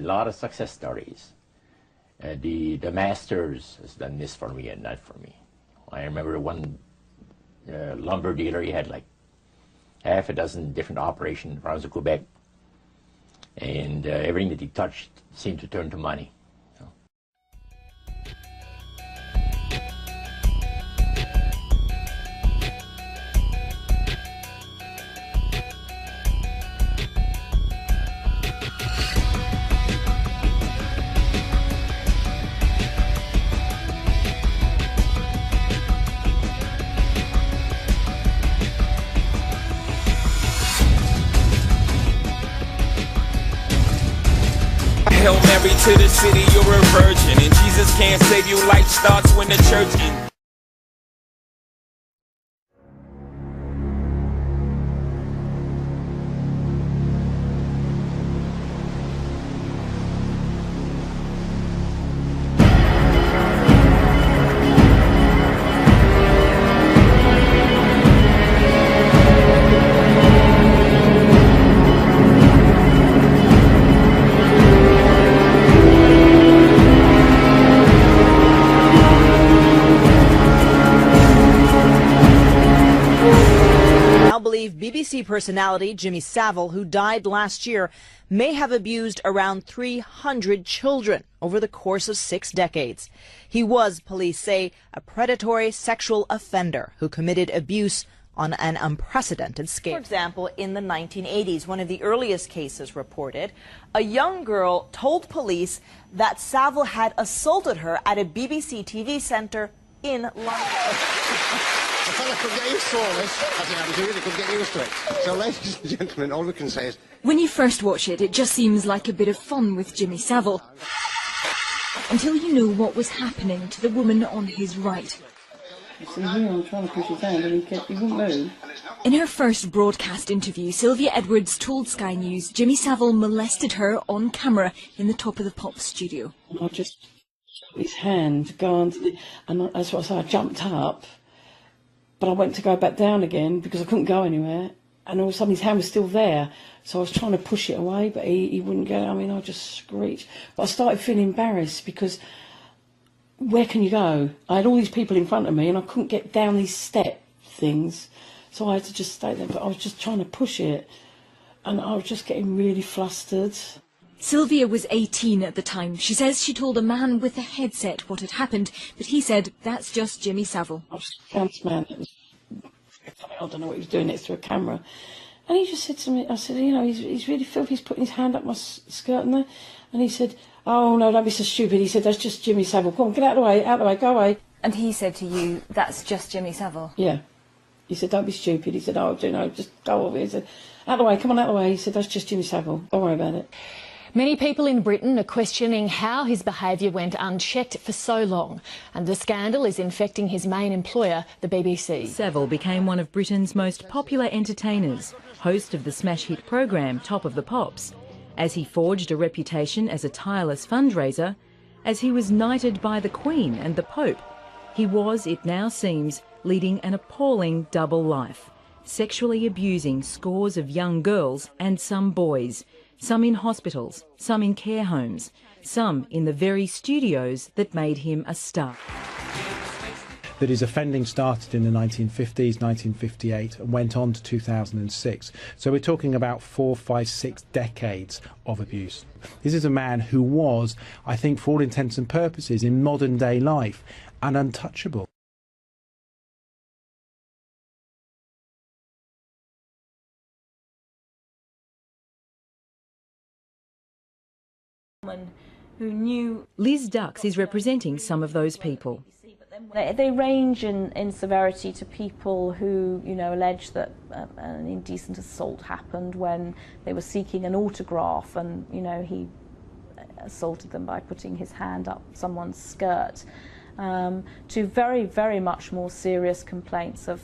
lot of success stories. The Masters has done this for me and that for me. I remember one lumber dealer, he had like half a dozen different operations around Quebec, and everything that he touched seemed to turn to money. Hail Mary to the city, you're a virgin, and Jesus can't save you. Life starts when the church ends. BBC personality Jimmy Savile, who died last year, may have abused around 300 children over the course of 6 decades. He was, police say, a predatory sexual offender who committed abuse on an unprecedented scale. For example, in the 1980s, one of the earliest cases reported, a young girl told police that Savile had assaulted her at a BBC TV centre in London. A fella could get used to all this. I think I really could get used to it. So, ladies and gentlemen, all we can say is... When you first watch it, it just seems like a bit of fun with Jimmy Savile. Until you knew what was happening to the woman on his right. You see here, I'm trying to push his hand and he wouldn't move. In her first broadcast interview, Sylvia Edwards told Sky News Jimmy Savile molested her on camera in the Top of the Pops studio. And I just... his hand go on to the... And that's what I said, I jumped up. But I went to go back down again because I couldn't go anywhere, and all of a sudden his hand was still there, so I was trying to push it away, but he wouldn't go. I mean, I just screeched. But I started feeling embarrassed because where can you go? I had all these people in front of me and I couldn't get down these step things, so I had to just stay there, but I was just trying to push it, and I was just getting really flustered. Sylvia was 18 at the time. She says she told a man with a headset what had happened, but he said, that's just Jimmy Savile. I was found this man, I don't know what he was doing next to a camera, and he just said to me, I said, you know, he's really filthy, he's putting his hand up my skirt and there, and he said, oh no, don't be so stupid. He said, that's just Jimmy Savile, come on, get out of the way, go away. And he said to you, that's just Jimmy Savile? Yeah. He said, don't be stupid. He said, oh, you know, just go over. He said, out of the way, come on out of the way. He said, that's just Jimmy Savile, don't worry about it. Many people in Britain are questioning how his behaviour went unchecked for so long, and the scandal is infecting his main employer, the BBC. Savile became one of Britain's most popular entertainers, host of the smash hit program Top of the Pops, as he forged a reputation as a tireless fundraiser, as he was knighted by the Queen and the Pope. He was, it now seems, leading an appalling double life, sexually abusing scores of young girls and some boys, some in hospitals, some in care homes, some in the very studios that made him a star. That his offending started in the 1950s, 1958, and went on to 2006. So we're talking about 4, 5, 6 decades of abuse. This is a man who was, I think, for all intents and purposes, in modern day life, an untouchable. Who knew. Liz Dux is representing some of those people. They range in severity to people who, you know, allege that an indecent assault happened when they were seeking an autograph, and, you know, he assaulted them by putting his hand up someone's skirt, to very, very much more serious complaints of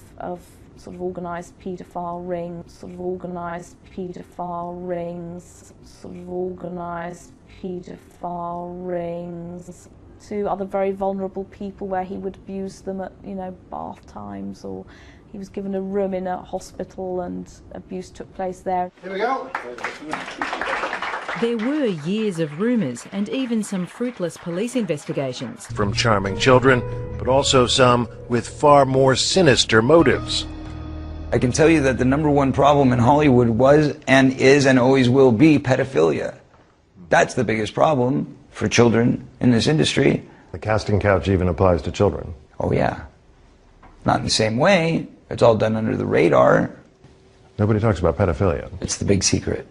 sort of organised paedophile rings, sort of organised paedophile rings, sort of organised paedophile rings, to other very vulnerable people where he would abuse them at, you know, bath times, or he was given a room in a hospital and abuse took place there. Here we go. There were years of rumours and even some fruitless police investigations. From charming children, but also some with far more sinister motives. I can tell you that the number one problem in Hollywood was and is and always will be pedophilia. That's the biggest problem for children in this industry. The casting couch even applies to children. Oh yeah. Not in the same way. It's all done under the radar. Nobody talks about pedophilia. It's the big secret.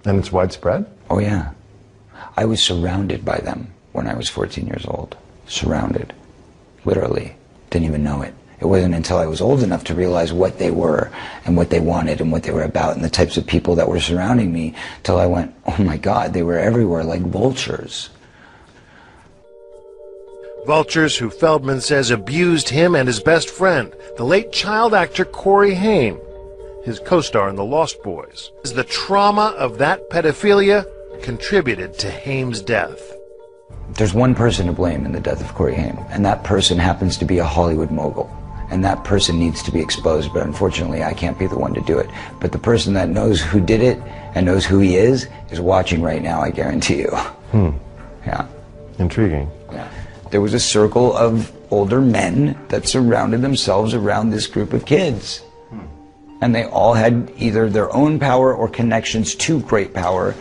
And it's widespread? Oh yeah. I was surrounded by them when I was 14 years old. Surrounded. Literally. Didn't even know it. It wasn't until I was old enough to realize what they were and what they wanted and what they were about and the types of people that were surrounding me till I went, oh my God, they were everywhere like vultures. Vultures who Feldman says abused him and his best friend, the late child actor Corey Haim, his co-star in The Lost Boys. The trauma of that pedophilia contributed to Haim's death. There's one person to blame in the death of Corey Haim, and that person happens to be a Hollywood mogul. And that person needs to be exposed, but unfortunately I can't be the one to do it. But the person that knows who did it and knows who he is watching right now, I guarantee you. Yeah. Intriguing. Yeah. There was a circle of older men that surrounded themselves around this group of kids. And they all had either their own power or connections to great power.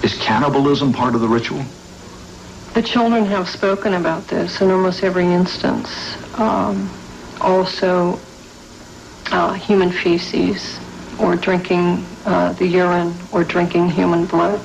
Is cannibalism part of the ritual? The children have spoken about this in almost every instance. Also, human feces, or drinking the urine, or drinking human blood.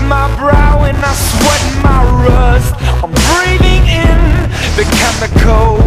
my brow and I sweat my rust. I'm breathing in the chemicals